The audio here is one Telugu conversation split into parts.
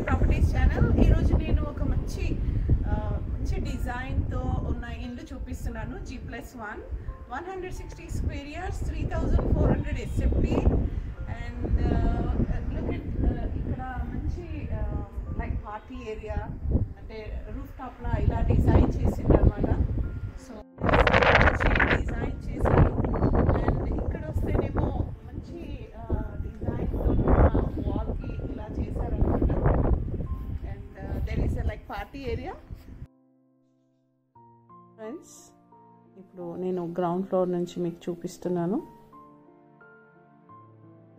Properties channel. ఈరోజు నేను ఒక మంచి డిజైన్తో ఉన్న ఇల్లు చూపిస్తున్నాను. G+1 160 square years 3400 SFT and look at ఇక్కడ మంచి లైక్ పార్టీ ఏరియా అంటే రూఫ్ టాప్లా ఇలా డిజైన్ చేసింది అనమాట. సో మంచి డిజైన్ చేసి అండ్ ఇక్కడ వస్తేనేమో మంచి డిజైన్తో వాల్కి ఇలా చేశారనమాట. And there is like party area. Friends, ఇప్పుడు నేను గ్రౌండ్ ఫ్లోర్ నుంచి మీకు చూపిస్తున్నాను.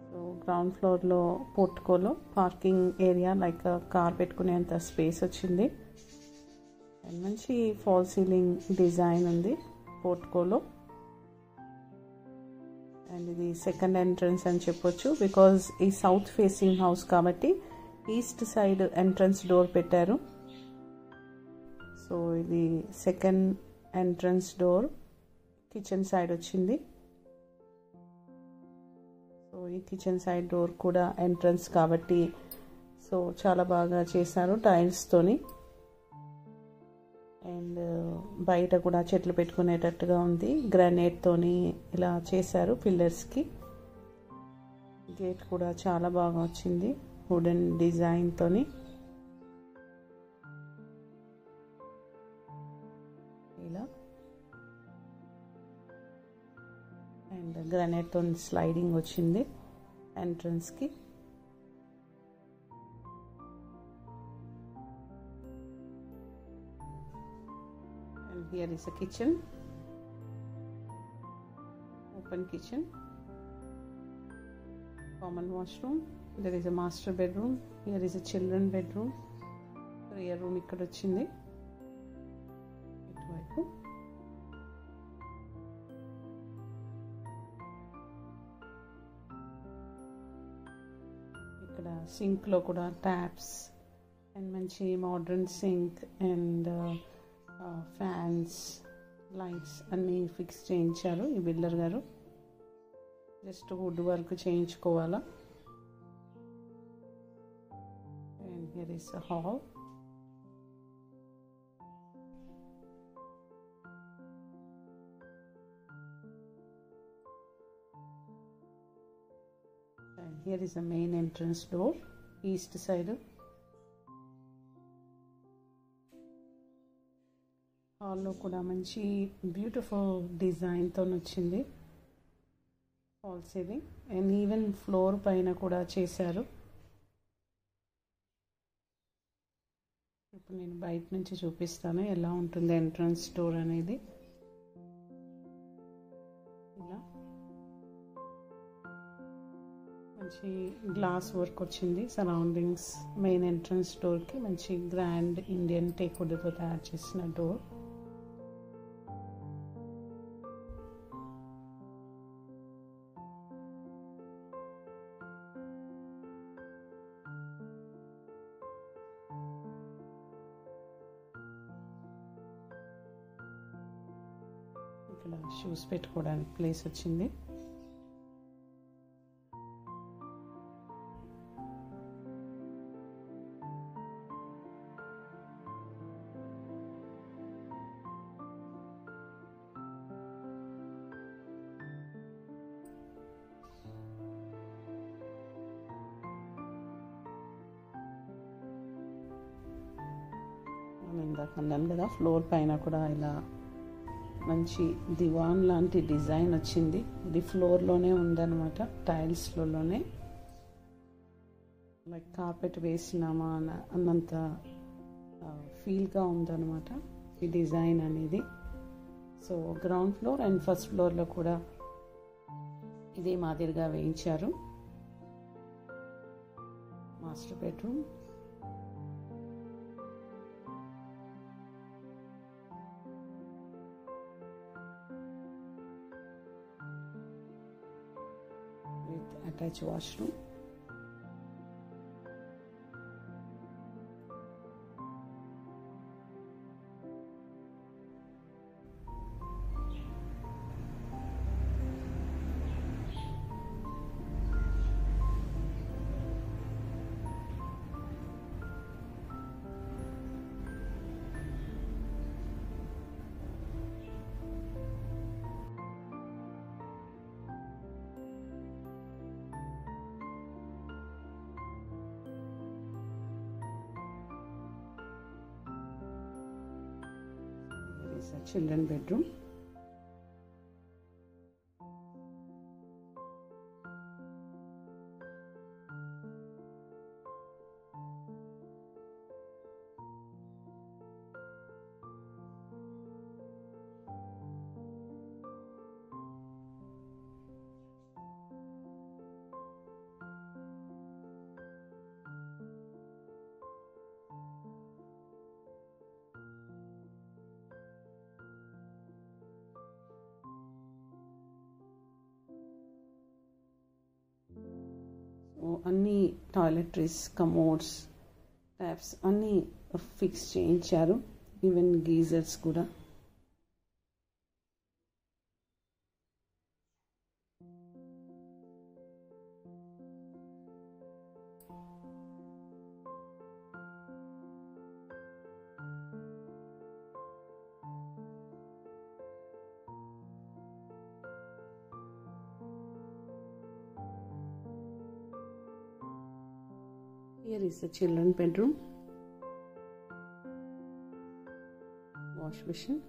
సో గ్రౌండ్ ఫ్లోర్లో పోర్టికోలో పార్కింగ్ ఏరియా లైక్ కార్ పెట్టుకునేంత స్పేస్ వచ్చింది. అండ్ మంచి ఫాల్ సీలింగ్ డిజైన్ ఉంది పోర్టికోలో. అండ్ ఇది సెకండ్ ఎంట్రన్స్ అని చెప్పొచ్చు, బికాజ్ ఈ సౌత్ ఫేసింగ్ హౌస్ కాబట్టి ఈస్ట్ సైడ్ ఎంట్రన్స్ డోర్ పెట్టారు. సో ఇది second entrance door kitchen side వచ్చింది. సో ఈ కిచెన్ సైడ్ డోర్ కూడా ఎంట్రన్స్ కాబట్టి సో చాలా బాగా చేశారు టైల్స్తోని. అండ్ బయట కూడా చెట్లు పెట్టుకునేటట్టుగా ఉంది, గ్రానైట్తోని ఇలా చేశారు పిల్లర్స్కి. గేట్ కూడా చాలా బాగా వచ్చింది వుడెన్ డిజైన్తోని. ఇలా అండ్ గ్రానైట్తో స్లైడింగ్ వచ్చింది ఎంట్రన్స్కి. And here is a kitchen, open kitchen, common washroom. There is a master bedroom. Here is a children bedroom. Prayer room ikkada ochindi ఇటువైపు. ఇక్కడ సింక్ లో కూడా ట్యాప్స్ అండ్ మంచి modern sink and fans lights అన్నీ ఫిక్స్ చేయించారు ఈ బిల్డర్ గారు. జస్ట్ వుడ్ వర్క్ చేయించుకోవాలా. And here is a hall. And here is the main entrance door, east side. హాల్లో కూడా మంచి బ్యూటిఫుల్ డిజైన్తో వచ్చింది fall ceiling. And even floor పైన కూడా చేశారు. ఇప్పుడు నేను బయట నుంచి చూపిస్తాను ఎలా ఉంటుంది ఎంట్రన్స్ డోర్ అనేది. ఇలా మంచి గ్లాస్ వర్క్ వచ్చింది సరౌండింగ్స్. మెయిన్ ఎంట్రన్స్ డోర్కి మంచి గ్రాండ్ ఇండియన్ టేక్వుడ్తో తయారు చేసిన డోర్. ఇక్కడ షూస్ పెట్టుకోవడానికి ప్లేస్ వచ్చింది. ఇందాక అన్నాను కదా ఫ్లోర్ పైన కూడా ఇలా మంచి దివాన్ లాంటి డిజైన్ వచ్చింది. ఇది ఫ్లోర్లోనే ఉందన్నమాట, టైల్స్లోనే. లైక్ కార్పెట్ వేసినామా అన్నంత ఫీల్గా ఉందన్నమాట ఈ డిజైన్ అనేది. So ground floor and first ఫ్లోర్లో కూడా ఇదే మాదిరిగా వేయించారు. Master bedroom. attached washroom. is a children bedroom. అన్ని టాయిలెటరీస్, కమోడ్స్, ట్యాప్స్ అన్నీ ఫిక్స్ చేయించారు. ఈవెన్ గీజర్స్ కూడా. Here is the children bedroom. Wash machine.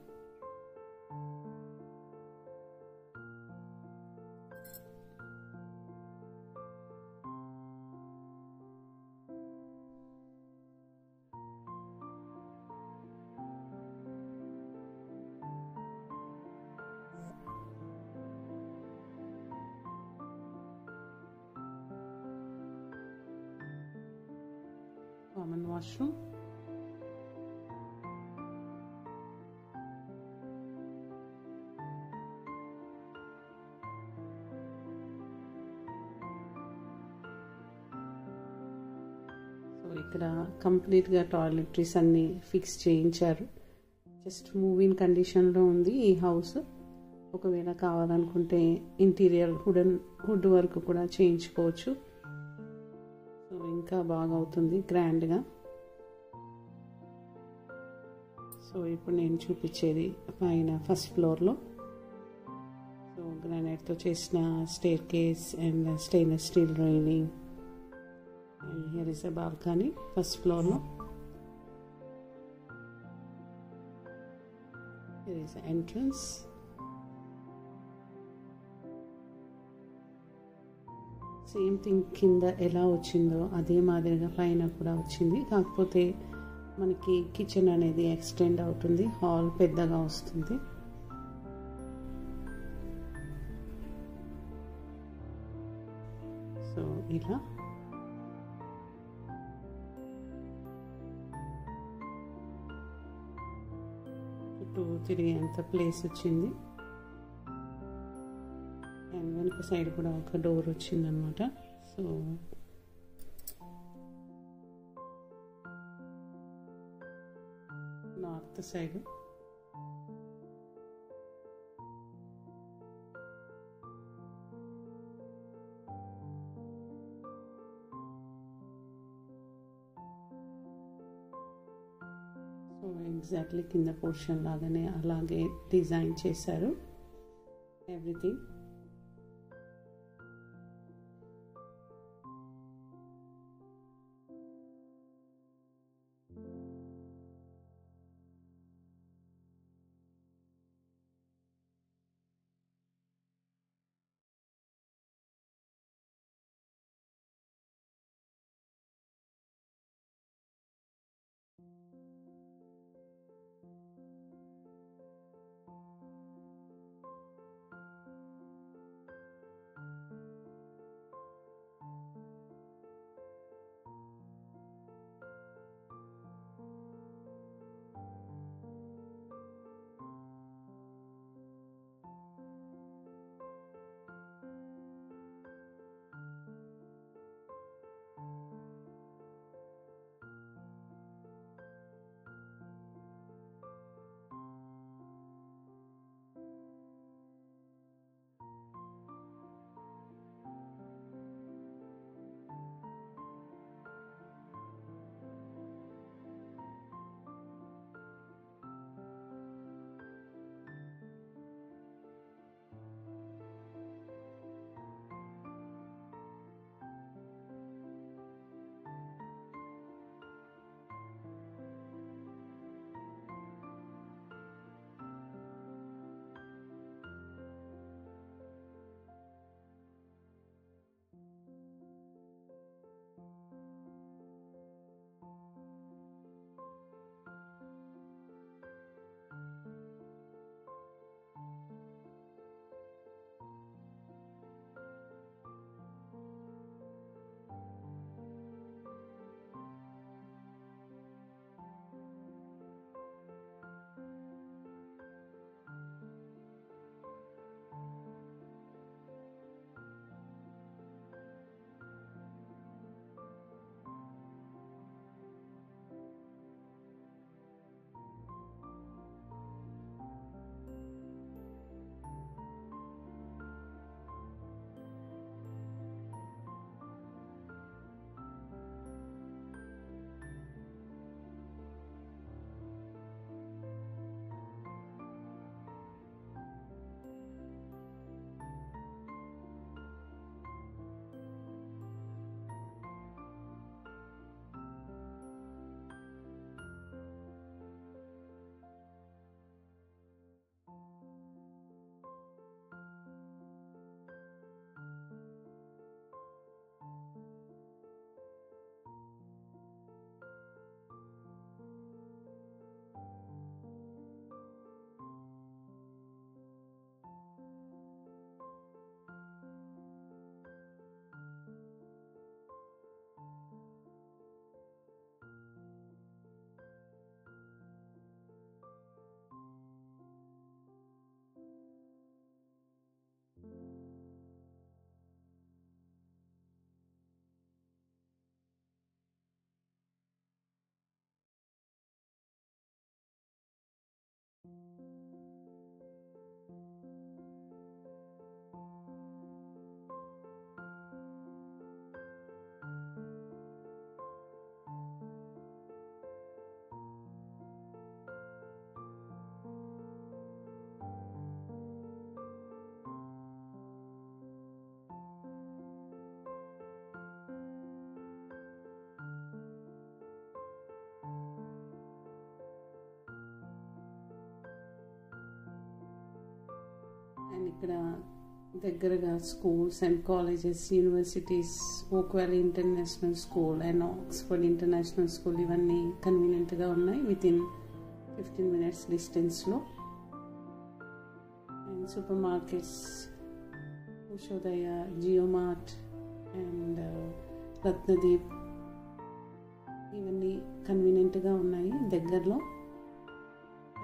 Common washroom. So ఇక్కడ కంప్లీట్గా టాయిలెటరీస్ అన్నీ ఫిక్స్ చేయించారు. జస్ట్ మూవ్ ఇన్ కండిషన్లో ఉంది ఈ హౌస్. ఒకవేళ కావాలనుకుంటే ఇంటీరియర్ వుడ్ వర్క్ కూడా చేయించుకోవచ్చు. సో ఇంకా బాగా అవుతుంది గ్రాండ్గా. సో ఇప్పుడు నేను చూపించేది పైన ఫస్ట్ ఫ్లోర్లో. సో గ్రానైట్తో చేసిన staircase and stainless steel railing. And here is a balcony first ఫ్లోర్లో. Here is entrance. Same thing కింద ఎలా వచ్చిందో అదే మాదిరిగా పైన కూడా వచ్చింది. కాకపోతే మనకి కిచెన్ అనేది ఎక్స్టెండ్ అవుతుంది, హాల్ పెద్దగా వస్తుంది. సో ఇలా చుట్టూ తిరిగేంత ప్లేస్ వచ్చింది. అండ్ వెనుక సైడ్ కూడా ఒక డోర్ వచ్చిందనమాట. So north side so exactly కింద పోర్షన్ లాగానే అలాగే డిజైన్ చేశారు ఎవ్రీథింగ్. ఇక్కడ దగ్గరగా schools and colleges, universities, Oak Valley International School and Oxford International School ఇవన్నీ కన్వీనియంట్గా ఉన్నాయి వితిన్ 15 minutes డిస్టెన్స్లో. And super markets Ushodaya, Jio Mart and Ratnadeep ఇవన్నీ కన్వీనియంట్గా ఉన్నాయి దగ్గరలో.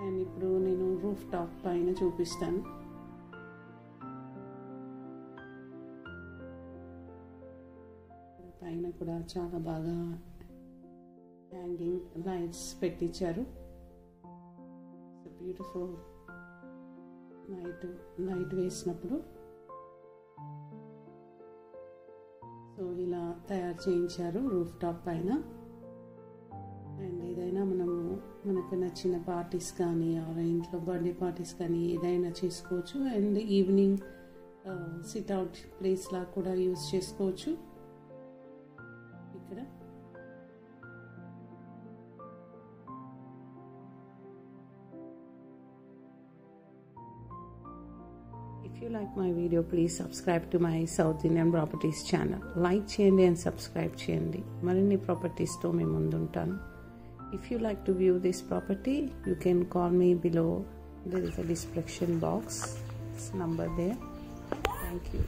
అండ్ ఇప్పుడు నేను రూఫ్ టాప్ పైన చూపిస్తాను. పైన కూడా చాలా బాగా హ్యాంగింగ్ లైట్స్ పెట్టించారు. బ్యూటిఫుల్ నైట్ వేసినప్పుడు సో ఇలా తయారు చేయించారు రూఫ్ టాప్ పైన. అండ్ ఏదైనా మనకు నచ్చిన పార్టీస్ కానీ ఇంట్లో బర్త్డే పార్టీస్ కానీ ఏదైనా చేసుకోవచ్చు. అండ్ ఈవినింగ్ సిట్అవుట్ ప్లేస్లా కూడా యూజ్ చేసుకోవచ్చు. ఇక్కడ If you like my video, please subscribe to my South Indian Properties channel. Like చేయండి and subscribe చేయండి. మరిన్ని ప్రాపర్టీస్తో మేము ముందుంటాను. If you like to view this property, you can call me below. There is a description box. It's number there. Thank you.